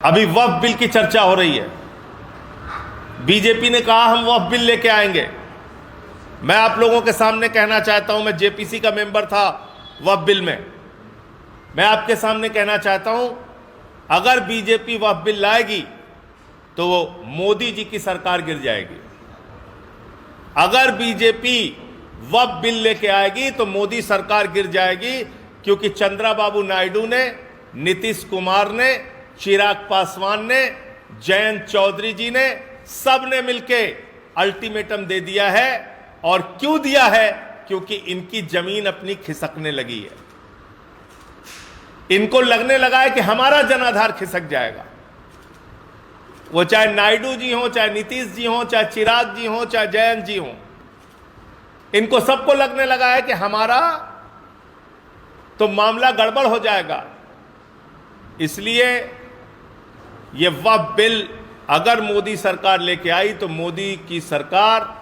अभी वक्फ बिल की चर्चा हो रही है। बीजेपी ने कहा हम वक्फ बिल लेके आएंगे। मैं आप लोगों के सामने कहना चाहता हूं, मैं जेपीसी का मेंबर था वक्फ बिल में। मैं आपके सामने कहना चाहता हूं, अगर बीजेपी वक्फ बिल लाएगी तो वो मोदी जी की सरकार गिर जाएगी। अगर बीजेपी वक्फ बिल लेके आएगी तो मोदी सरकार गिर जाएगी, क्योंकि चंद्रबाबू नायडू ने, नीतीश कुमार ने, चिराग पासवान ने, जयंत चौधरी जी ने, सब ने मिलके अल्टीमेटम दे दिया है। और क्यों दिया है? क्योंकि इनकी जमीन अपनी खिसकने लगी है। इनको लगने लगा है कि हमारा जनाधार खिसक जाएगा। वो चाहे नायडू जी हो, चाहे नीतीश जी हो, चाहे चिराग जी हो, चाहे जयंत जी हो, इनको सबको लगने लगा है कि हमारा तो मामला गड़बड़ हो जाएगा। इसलिए ये वक्फ बिल अगर मोदी सरकार लेके आई तो मोदी की सरकार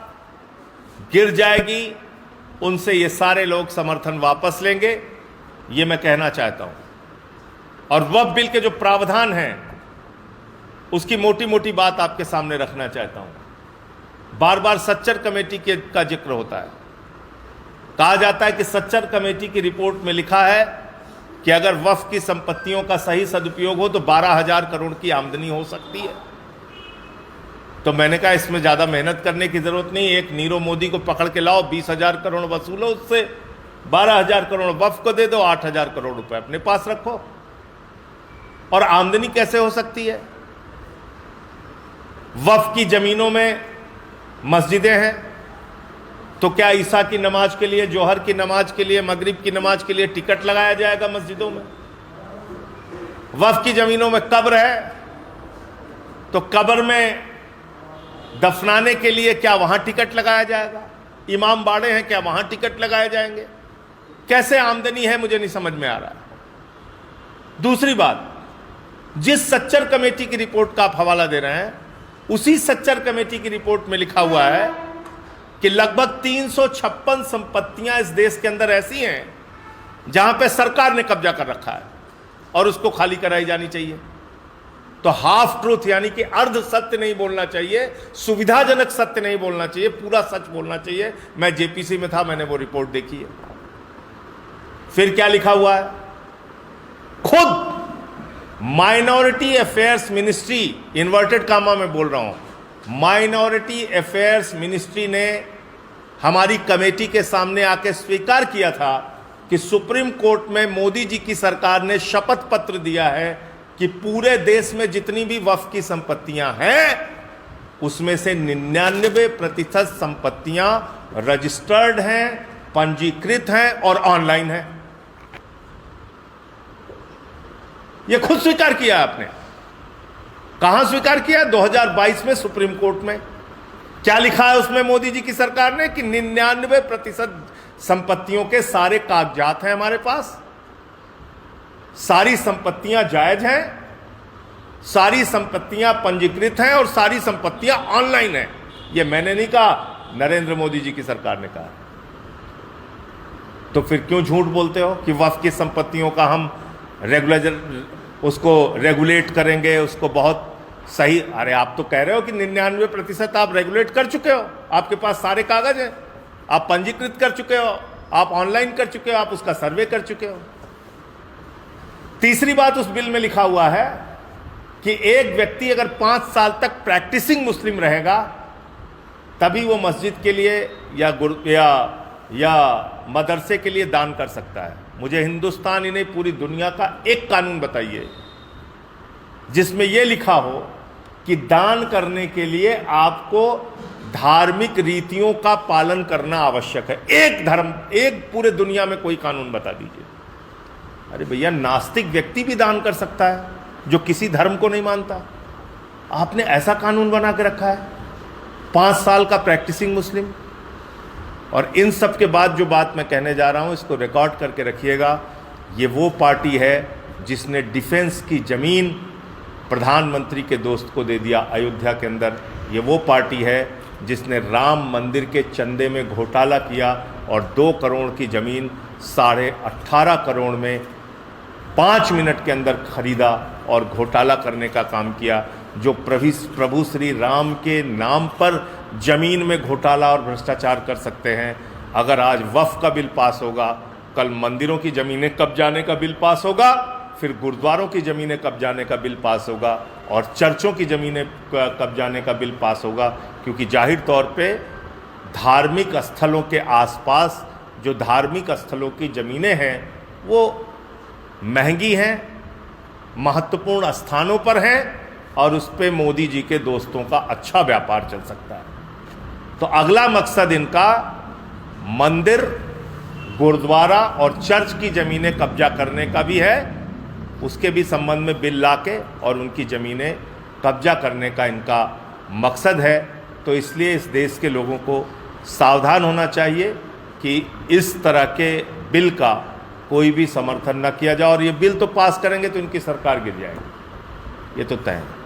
गिर जाएगी। उनसे ये सारे लोग समर्थन वापस लेंगे, ये मैं कहना चाहता हूं। और वक्फ बिल के जो प्रावधान हैं उसकी मोटी मोटी बात आपके सामने रखना चाहता हूं। बार बार सच्चर कमेटी का जिक्र होता है। कहा जाता है कि सच्चर कमेटी की रिपोर्ट में लिखा है कि अगर वक्फ की संपत्तियों का सही सदुपयोग हो तो 12,000 करोड़ की आमदनी हो सकती है। तो मैंने कहा इसमें ज़्यादा मेहनत करने की ज़रूरत नहीं। एक नीरव मोदी को पकड़ के लाओ, 20,000 करोड़ वसूलो उससे, 12,000 करोड़ वक्फ को दे दो, 8,000 करोड़ रुपए अपने पास रखो। और आमदनी कैसे हो सकती है? वक्फ की जमीनों में मस्जिदें हैं, तो क्या ईसा की नमाज के लिए, जोहर की नमाज के लिए, मगरिब की नमाज के लिए टिकट लगाया जाएगा मस्जिदों में? वक्फ की जमीनों में कब्र है, तो कब्र में दफनाने के लिए क्या वहां टिकट लगाया जाएगा? इमाम बाड़े हैं, क्या वहां टिकट लगाए जाएंगे? कैसे आमदनी है, मुझे नहीं समझ में आ रहा। दूसरी बात, जिस सच्चर कमेटी की रिपोर्ट का आप हवाला दे रहे हैं, उसी सच्चर कमेटी की रिपोर्ट में लिखा हुआ है कि लगभग 356 संपत्तियां इस देश के अंदर ऐसी हैं जहां पे सरकार ने कब्जा कर रखा है और उसको खाली कराई जानी चाहिए। तो हाफ ट्रूथ यानी कि अर्ध सत्य नहीं बोलना चाहिए, सुविधाजनक सत्य नहीं बोलना चाहिए, पूरा सच बोलना चाहिए। मैं जेपीसी में था, मैंने वो रिपोर्ट देखी है। फिर क्या लिखा हुआ है? खुद minority affairs ministry, inverted comma में बोल रहा हूं, माइनॉरिटी अफेयर्स मिनिस्ट्री ने हमारी कमेटी के सामने आके स्वीकार किया था कि सुप्रीम कोर्ट में मोदी जी की सरकार ने शपथ पत्र दिया है कि पूरे देश में जितनी भी वक्फ की संपत्तियां हैं उसमें से 99% संपत्तियां रजिस्टर्ड हैं, पंजीकृत हैं और ऑनलाइन हैं। यह खुद स्वीकार किया आपने। कहां स्वीकार किया? 2022 में सुप्रीम कोर्ट में। क्या लिखा है उसमें मोदी जी की सरकार ने? कि 99% संपत्तियों के सारे कागजात हैं हमारे पास, सारी संपत्तियां जायज हैं, सारी संपत्तियां पंजीकृत हैं और सारी संपत्तियां ऑनलाइन हैं। यह मैंने नहीं कहा, नरेंद्र मोदी जी की सरकार ने कहा। तो फिर क्यों झूठ बोलते हो कि वक्फ की संपत्तियों का हम उसको रेगुलेट करेंगे, उसको बहुत सही? अरे आप तो कह रहे हो कि 99% आप रेगुलेट कर चुके हो, आपके पास सारे कागज हैं, आप पंजीकृत कर चुके हो, आप ऑनलाइन कर चुके हो, आप उसका सर्वे कर चुके हो। तीसरी बात उस बिल में लिखा हुआ है कि एक व्यक्ति अगर 5 साल तक प्रैक्टिसिंग मुस्लिम रहेगा तभी वो मस्जिद के लिए या मदरसे के लिए दान कर सकता है। मुझे हिंदुस्तान ही नहीं पूरी दुनिया का एक कानून बताइए जिसमें यह लिखा हो कि दान करने के लिए आपको धार्मिक रीतियों का पालन करना आवश्यक है। एक धर्म, एक पूरे दुनिया में कोई कानून बता दीजिए। अरे भैया, नास्तिक व्यक्ति भी दान कर सकता है जो किसी धर्म को नहीं मानता। आपने ऐसा कानून बना के रखा है, 5 साल का प्रैक्टिसिंग मुस्लिम। और इन सब के बाद जो बात मैं कहने जा रहा हूं, इसको रिकॉर्ड करके रखिएगा। ये वो पार्टी है जिसने डिफेंस की जमीन प्रधानमंत्री के दोस्त को दे दिया अयोध्या के अंदर। ये वो पार्टी है जिसने राम मंदिर के चंदे में घोटाला किया और 2 करोड़ की जमीन 18.5 करोड़ में 5 मिनट के अंदर खरीदा। और घोटाला करने का काम किया। जो प्रभु श्री राम के नाम पर जमीन में घोटाला और भ्रष्टाचार कर सकते हैं, अगर आज वक्फ का बिल पास होगा, कल मंदिरों की ज़मीनें कब्जाने का बिल पास होगा, फिर गुरुद्वारों की ज़मीनें कब्जाने का बिल पास होगा और चर्चों की ज़मीनें कब्जाने का बिल पास होगा। क्योंकि जाहिर तौर पे धार्मिक स्थलों के आसपास जो धार्मिक स्थलों की ज़मीनें हैं वो महंगी हैं, महत्वपूर्ण स्थानों पर हैं और उस पर मोदी जी के दोस्तों का अच्छा व्यापार चल सकता है। तो अगला मकसद इनका मंदिर, गुरुद्वारा और चर्च की ज़मीनें कब्जा करने का भी है। उसके भी संबंध में बिल लाके और उनकी ज़मीनें कब्जा करने का इनका मकसद है। तो इसलिए इस देश के लोगों को सावधान होना चाहिए कि इस तरह के बिल का कोई भी समर्थन न किया जाए। और ये बिल तो पास करेंगे तो इनकी सरकार गिर जाएगी, ये तो तय है।